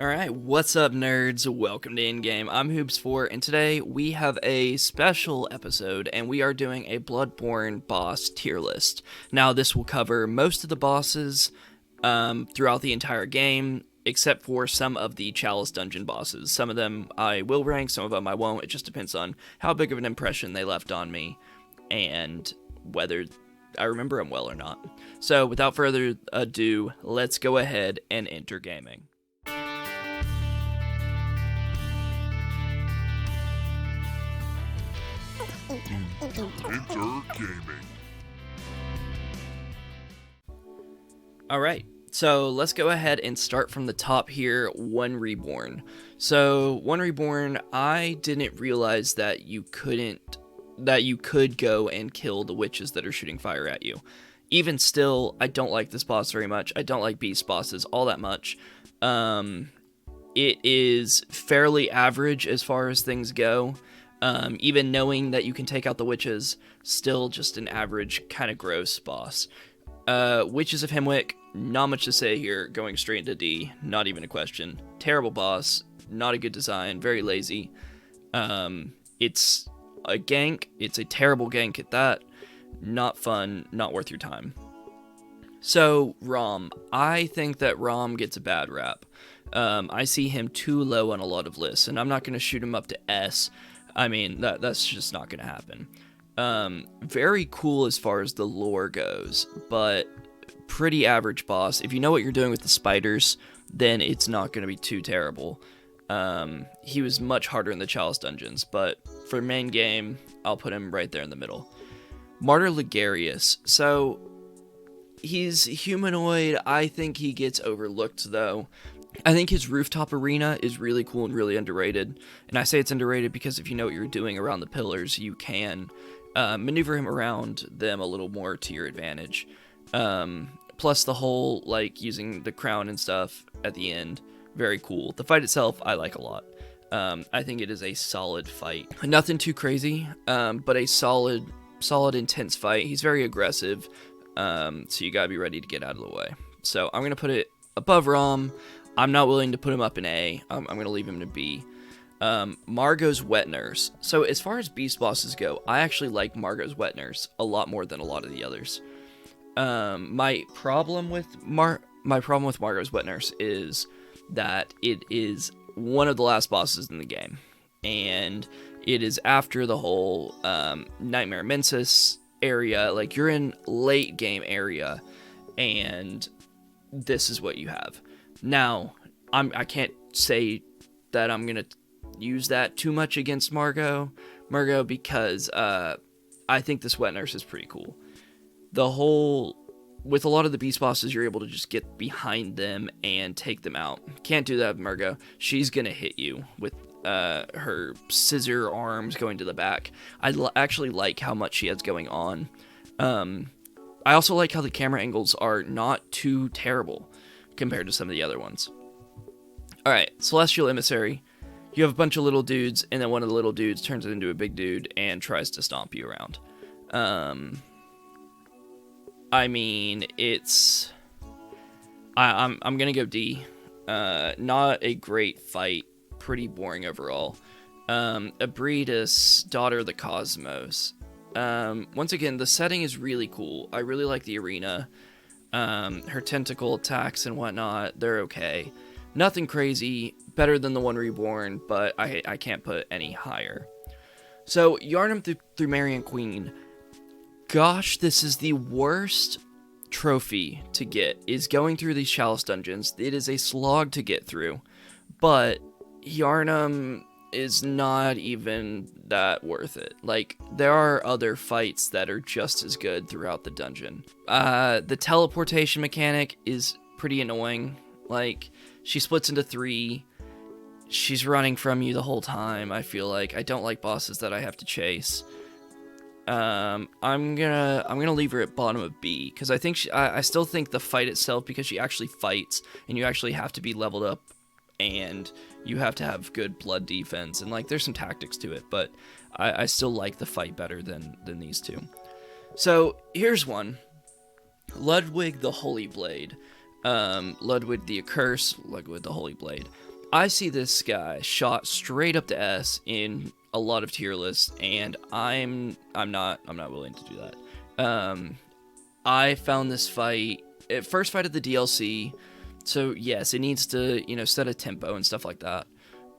Alright, what's up nerds? Welcome to InGame. I'm Hoobs4, and today we have a special episode, and we are doing a Bloodborne boss tier list. Now, this will cover most of the bosses throughout the entire game, except for some of the Chalice Dungeon bosses. Some of them I will rank, some of them I won't. It just depends on how big of an impression they left on me, and whether I remember them well or not. So, without further ado, let's go ahead and enter gaming. Enter gaming. Alright, so let's go ahead and start from the top here, One Reborn. So, One Reborn, I didn't realize that you could go and kill the witches that are shooting fire at you. Even still, I don't like this boss very much. I don't like beast bosses all that much. It is fairly average as far as things go. Even knowing that you can take out the witches, still just an average, kind of gross boss. Witches of Hemwick, not much to say here, going straight into D, not even a question. Terrible boss, not a good design, very lazy. It's a gank, it's a terrible gank at that, not fun, not worth your time. So, Rom, I think that Rom gets a bad rap. I see him too low on a lot of lists, and I'm not going to shoot him up to S. I mean, that's just not going to happen. Very cool as far as the lore goes, but pretty average boss. If you know what you're doing with the spiders, then it's not going to be too terrible. He was much harder in the Chalice dungeons, but for main game, I'll put him right there in the middle. Martyr Ligarius. So, he's humanoid. I think he gets overlooked, though. I think his rooftop arena is really cool and really underrated. And I say it's underrated because if you know what you're doing around the pillars, you can maneuver him around them a little more to your advantage. Plus the whole, like, using the crown and stuff at the end, very cool. The fight itself, I like a lot. I think it is a solid fight. Nothing too crazy, but a solid, intense fight. He's very aggressive, so you gotta be ready to get out of the way. So I'm gonna put it above Rom. I'm not willing to put him up in A. I'm going to leave him to B. Margot's Wet Nurse. So as far as beast bosses go, I actually like Margot's Wet Nurse a lot more than a lot of the others. My problem with Margot's Wet Nurse is that it is one of the last bosses in the game, and it is after the whole Nightmare Mensis area. Like, you're in late game area, and this is what you have. Now, I can't say that I'm going to use that too much against Margot because I think this Wet Nurse is pretty cool. With a lot of the beast bosses, you're able to just get behind them and take them out. Can't do that with Margot. She's going to hit you with her scissor arms going to the back. I actually like how much she has going on. I also like how the camera angles are not too terrible compared to some of the other ones. Alright, Celestial Emissary. You have a bunch of little dudes, and then one of the little dudes turns into a big dude and tries to stomp you around. I mean, it's... I'm gonna go D. Not a great fight. Pretty boring overall. Abridus, Daughter of the Cosmos. Once again, the setting is really cool. I really like the arena. Her tentacle attacks and whatnot, they're okay. Nothing crazy, better than the One Reborn, but I can't put any higher. So, Yharnam through Marian Queen. Gosh, this is the worst trophy to get, is going through these Chalice dungeons. It is a slog to get through, but Yharnam is not even that worth it. Like, there are other fights that are just as good throughout the dungeon. The teleportation mechanic is pretty annoying. Like, she splits into 3. She's running from you the whole time, I feel like. I don't like bosses that I have to chase. I'm gonna leave her at bottom of B, because I think I still think the fight itself, because she actually fights, and you actually have to be leveled up, and you have to have good blood defense, and like there's some tactics to it, but I still like the fight better than these two. So here's one. Ludwig the Holy Blade. Ludwig the Accursed, Ludwig the Holy Blade. I see this guy shot straight up to S in a lot of tier lists, and I'm not willing to do that. I found this fight first fight of the DLC, so yes, it needs to set a tempo and stuff like that,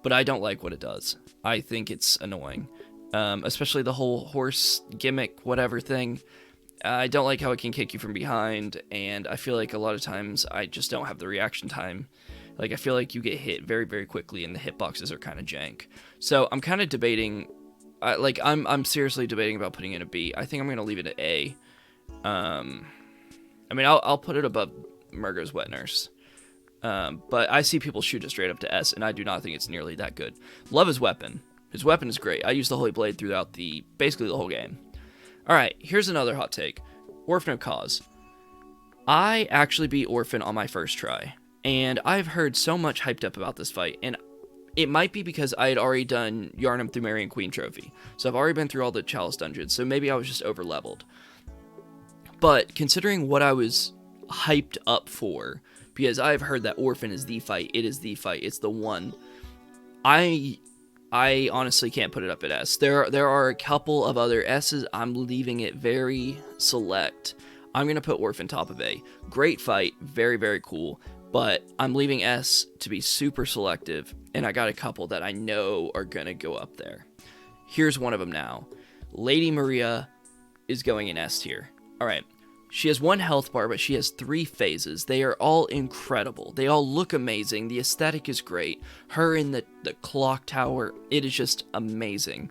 but I don't like what it does. I think it's annoying, especially the whole horse gimmick whatever thing. I don't like how it can kick you from behind, and I feel like a lot of times I just don't have the reaction time. Like, I feel like you get hit very, very quickly, and the hitboxes are kind of jank. So I'm kind of debating, I'm seriously debating about putting it a B. I think I'm gonna leave it at A. I'll put it above Murgo's Wet Nurse. But I see people shoot it straight up to S, and I do not think it's nearly that good. Love his weapon. His weapon is great. I use the Holy Blade throughout basically the whole game. Alright, here's another hot take. Orphan of Cause. I actually beat Orphan on my first try, and I've heard so much hyped up about this fight, and it might be because I had already done Yharnam Thumerian Queen Trophy, so I've already been through all the Chalice dungeons, so maybe I was just over-leveled. But considering what I was hyped up for, because I've heard that Orphan is the fight, it is the fight, it's the one, I honestly can't put it up at S. There are a couple of other S's. I'm leaving it very select. I'm going to put Orphan top of A. Great fight, very, very cool, but I'm leaving S to be super selective, and I got a couple that I know are going to go up there. Here's one of them now. Lady Maria is going in S tier. Alright, she has 1 health bar, but she has 3 phases. They are all incredible. They all look amazing. The aesthetic is great. Her in the clock tower, it is just amazing.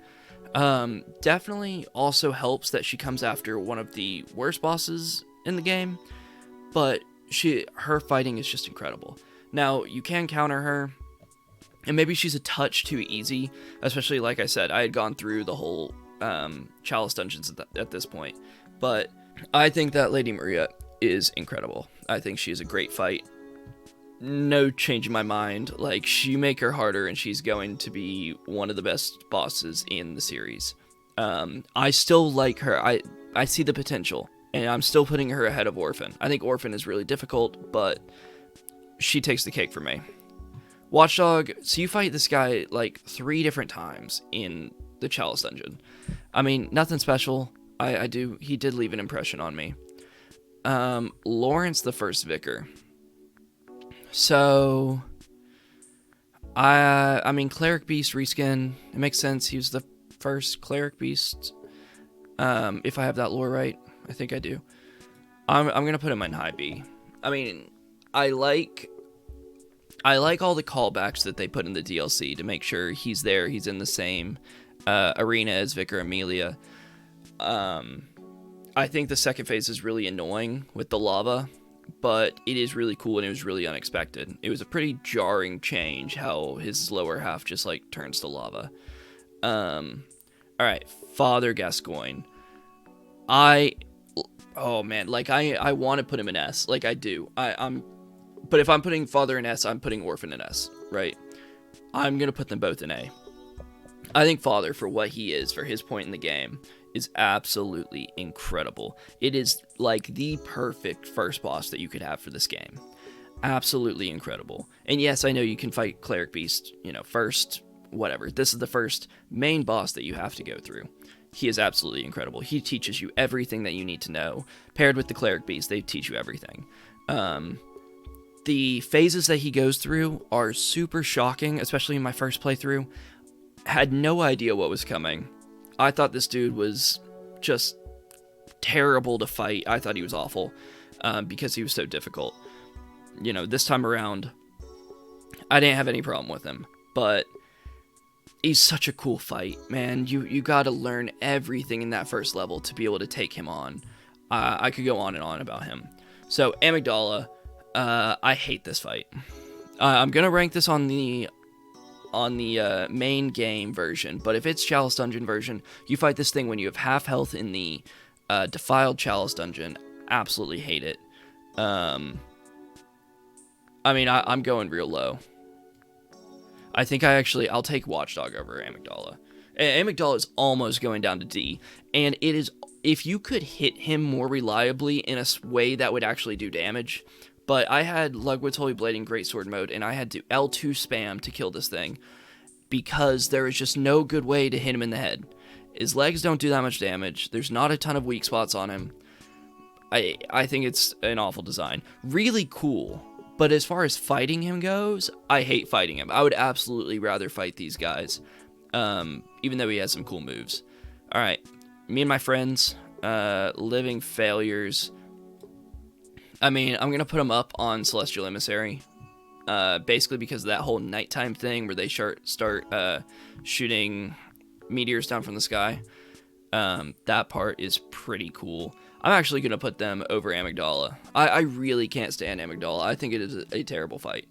Definitely also helps that she comes after one of the worst bosses in the game, but her fighting is just incredible. Now, you can counter her, and maybe she's a touch too easy, especially, like I said, I had gone through the whole Chalice dungeons at this point, but I think that Lady Maria is incredible. I think she is a great fight. No change in my mind. Like, you make her harder, and she's going to be one of the best bosses in the series. I still like her. I see the potential, and I'm still putting her ahead of Orphan. I think Orphan is really difficult, but she takes the cake for me. Watchdog, so you fight this guy, 3 different times in the Chalice dungeon. I mean, nothing special. He did leave an impression on me. Lawrence the First Vicar. So, I mean, Cleric Beast reskin, it makes sense. He was the first Cleric Beast. If I have that lore right, I think I do. I'm gonna put him in high B. I mean, I like all the callbacks that they put in the DLC to make sure he's there. He's in the same arena as Vicar Amelia. I think the second phase is really annoying with the lava, but it is really cool and it was really unexpected. It was a pretty jarring change how his lower half just turns to lava. Alright, Father Gascoigne. Oh man, I want to put him in S, I do. But if I'm putting Father in S, I'm putting Orphan in S, right? I'm gonna put them both in A. I think Father, for what he is, for his point in the game, is absolutely incredible. It is the perfect first boss that you could have for this game. Absolutely incredible. And yes, I know you can fight Cleric Beast, first, whatever. This is the first main boss that you have to go through. He is absolutely incredible. He teaches you everything that you need to know. Paired with the Cleric Beast, they teach you everything. The phases that he goes through are super shocking, especially in my first playthrough. Had no idea what was coming. I thought this dude was just terrible to fight. I thought he was awful because he was so difficult. This time around, I didn't have any problem with him, but he's such a cool fight, man. You got to learn everything in that first level to be able to take him on. I could go on and on about him. So, Amygdala, I hate this fight. I'm going to rank this on the main game version, but if it's Chalice Dungeon version, you fight this thing when you have half health in the Defiled Chalice Dungeon. Absolutely hate it. I'm going real low. I think I'll take Watchdog over Amygdala. Amygdala is almost going down to D, and if you could hit him more reliably in a way that would actually do damage, but I had Ludwig's Holy Blade in Greatsword mode, and I had to L2 spam to kill this thing because there is just no good way to hit him in the head. His legs don't do that much damage. There's not a ton of weak spots on him. I think it's an awful design. Really cool, but as far as fighting him goes, I hate fighting him. I would absolutely rather fight these guys, even though he has some cool moves. All right, me and my friends, living failures. I mean, I'm going to put them up on Celestial Emissary, basically because of that whole nighttime thing where they start shooting meteors down from the sky. That part is pretty cool. I'm actually going to put them over Amygdala. I really can't stand Amygdala. I think it is a terrible fight.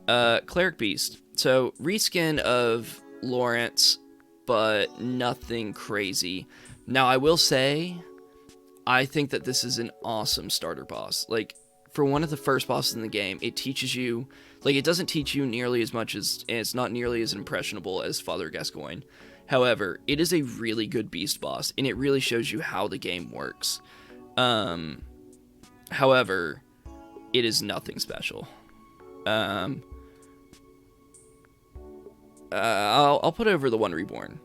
Cleric Beast. So, reskin of Lawrence, but nothing crazy. Now, I will say, I think that this is an awesome starter boss. Like, for one of the first bosses in the game, it teaches you... Like, it doesn't teach you nearly as much as... And it's not nearly as impressionable as Father Gascoigne. However, it is a really good beast boss, and it really shows you how the game works. However, it is nothing special. I'll put it over the One Reborn,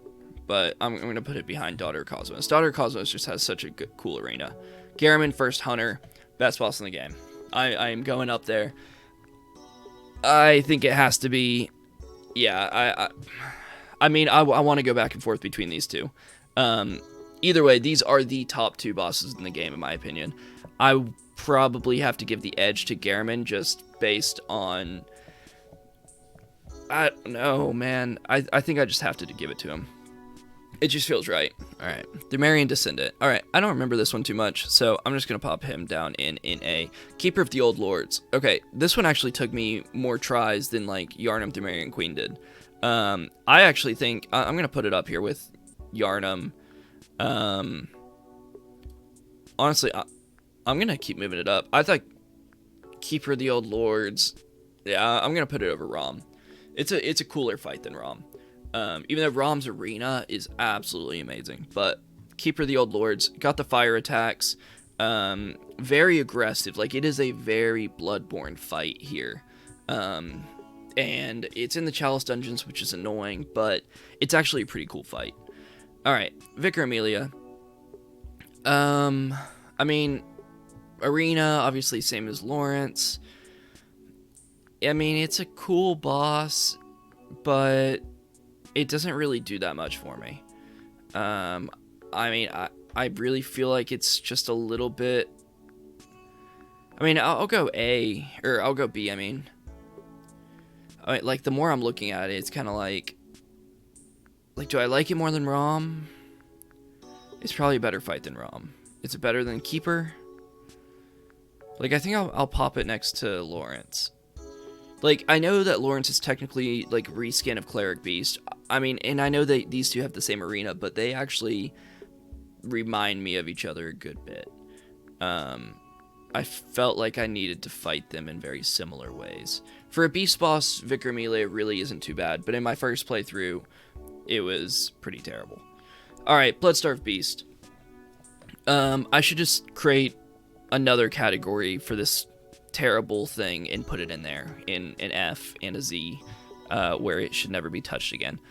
but I'm going to put it behind Daughter of Cosmos. Daughter of Cosmos just has such a good, cool arena. Garamond, First Hunter, best boss in the game. I am going up there. I think it has to be... Yeah, I mean, I want to go back and forth between these two. Either way, these are the top two bosses in the game, in my opinion. I probably have to give the edge to Garamond just based on... I don't know, man. I think I just have to give it to him. It just feels right. Alright, Demarian Descendant. Alright, I don't remember this one too much, so I'm just going to pop him down in A. Keeper of the Old Lords. Okay, this one actually took me more tries than, like, Yharnam, Demarian Queen did. I actually think... I'm going to put it up here with Yharnam. Honestly, I'm going to keep moving it up. I thought Keeper of the Old Lords... Yeah, I'm going to put it over Rom. It's a cooler fight than Rom. Even though Rom's arena is absolutely amazing. But Keeper of the Old Lords got the fire attacks. Very aggressive. Like, it is a very Bloodborne fight here. And it's in the Chalice Dungeons, which is annoying, but it's actually a pretty cool fight. Alright, Vicar Amelia. I mean, arena, obviously same as Lawrence. I mean, it's a cool boss, but it doesn't really do that much for me. I mean, I really feel like it's just a little bit... I mean, I'll go A, or I'll go B, I mean, like, the more I'm looking at it, it's kind of like, do I like it more than Rom? It's probably a better fight than Rom. Is it better than Keeper? Like, I think I'll pop it next to Lawrence. Like, I know that Lawrence is technically, like, reskin of Cleric Beast. I mean, and I know that these two have the same arena, but they actually remind me of each other a good bit. I felt like I needed to fight them in very similar ways. For a beast boss, Vicar Amelia really isn't too bad, but in my first playthrough, it was pretty terrible. Alright, Bloodstarved Beast. I should just create another category for this terrible thing and put it in there, in an F and a Z, where it should never be touched again.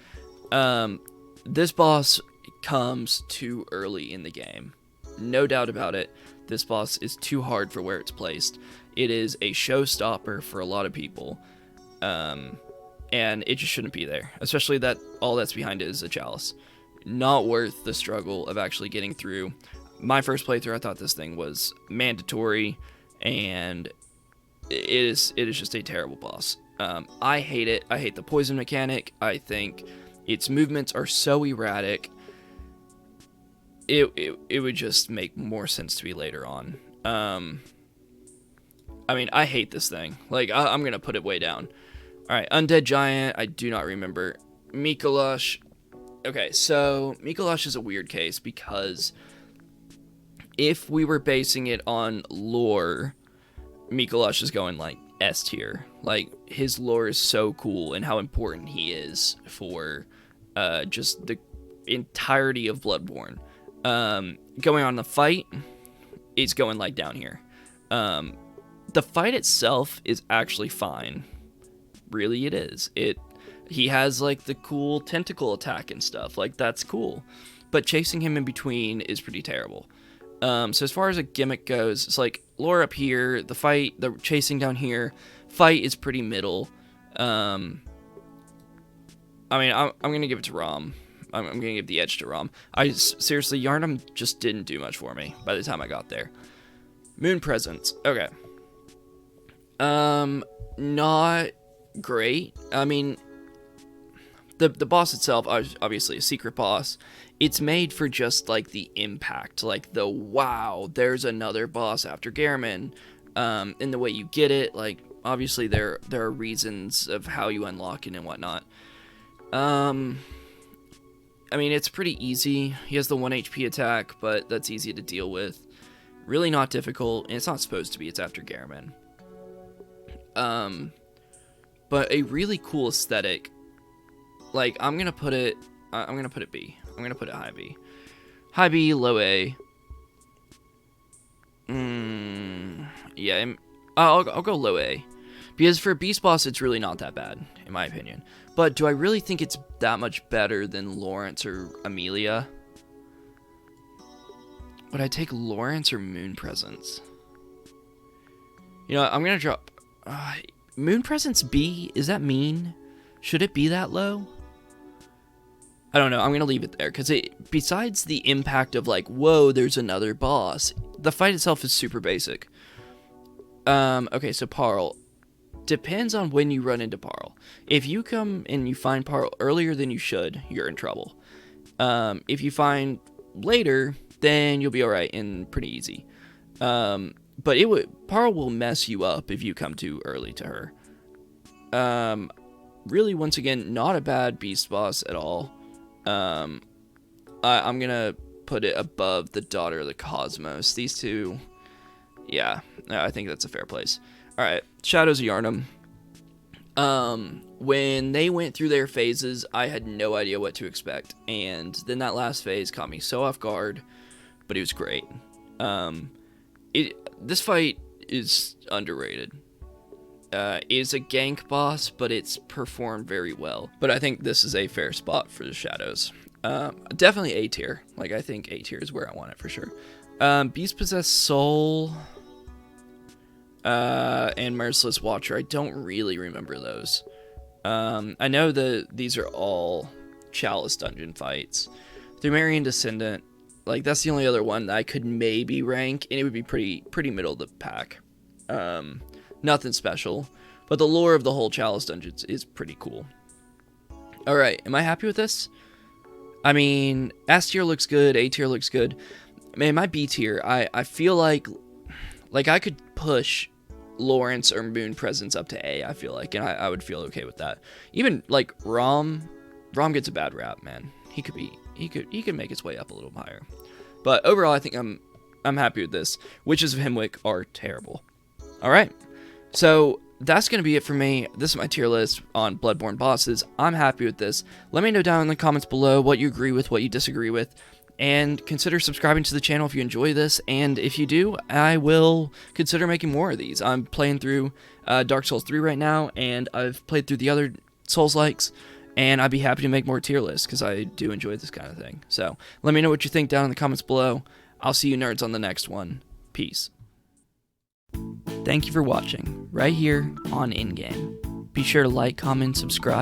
This boss comes too early in the game. No doubt about it. This boss is too hard for where it's placed. It is a showstopper for a lot of people. And it just shouldn't be there. Especially that all that's behind it is a chalice. Not worth the struggle of actually getting through. My first playthrough, I thought this thing was mandatory. And it is just a terrible boss. I hate it. I hate the poison mechanic. I think its movements are so erratic. It would just make more sense to be later on. I mean, I hate this thing. Like, I'm going to put it way down. Alright, Undead Giant, I do not remember. Mikolash. Okay, so Mikolash is a weird case because if we were basing it on lore, Mikolash is going, like, S tier. Like, his lore is so cool and how important he is for just the entirety of Bloodborne. Going on the fight, it's going, like, down here. The fight itself is actually fine. Really, it is. He has like the cool tentacle attack and stuff. Like, that's cool. But chasing him in between is pretty terrible. So as far as a gimmick goes, it's like lore up here, the chasing down here, fight is pretty middle. I mean, I'm gonna give it to Rom. I'm gonna give the edge to Rom. Seriously, Yharnam just didn't do much for me by the time I got there. Moon Presence. Okay. Not great. I mean, the boss itself, obviously a secret boss. It's made for just like the impact, like the wow, there's another boss after Gehrman. In the way you get it, like obviously there are reasons of how you unlock it and whatnot. I mean, it's pretty easy. He has the 1 HP attack, but that's easy to deal with. Really not difficult, and it's not supposed to be. It's after Gehrman. But a really cool aesthetic. Like, I'm gonna put it B. I'm gonna put it high B. High B, low A. Yeah, I'll go low A. Because for a Beast Boss, it's really not that bad, in my opinion. But do I really think it's that much better than Lawrence or Amelia? Would I take Lawrence or Moon Presence? You know, I'm going to drop... Moon Presence B? Is that mean? Should it be that low? I don't know. I'm going to leave it there. Because besides the impact of like, whoa, there's another boss, the fight itself is super basic. Okay, so Parl. Depends on when you run into Parl. If you come and you find Parl earlier than you should, you're in trouble. If you find later, then you'll be alright and pretty easy. But Parl will mess you up if you come too early to her. Really, once again, not a bad beast boss at all. I'm gonna put it above the Daughter of the Cosmos. These two, yeah, I think that's a fair place. Alright, Shadows of Yharnam. When they went through their phases, I had no idea what to expect. And then that last phase caught me so off guard, but it was great. This fight is underrated. It's a gank boss, but it's performed very well. But I think this is a fair spot for the Shadows. Definitely A tier. Like, I think A tier is where I want it for sure. Beast Possessed Soul... and Merciless Watcher. I don't really remember those. I know these are all Chalice dungeon fights. Thumerian Descendant, like, that's the only other one that I could maybe rank, and it would be pretty middle of the pack. Nothing special, but the lore of the whole Chalice dungeons is pretty cool. Alright, am I happy with this? I mean, S tier looks good, A tier looks good. Man, my B tier, I feel like I could push Lawrence or Moon Presence up to A, I feel like, and I would feel okay with that. Even like Rom gets a bad rap, man. He could make his way up a little higher. But overall, I think I'm happy with this. Witches of Hemwick are terrible. All right, so that's gonna be it for me. This is my tier list on Bloodborne bosses. I'm happy with this. Let me know down in the comments below what you agree with, what you disagree with. And consider subscribing to the channel if you enjoy this, and if you do, I will consider making more of these. I'm playing through Dark Souls 3 right now, and I've played through the other Souls-likes, and I'd be happy to make more tier lists, because I do enjoy this kind of thing. So, let me know what you think down in the comments below. I'll see you nerds on the next one. Peace. Thank you for watching, right here on InGame. Be sure to like, comment, subscribe.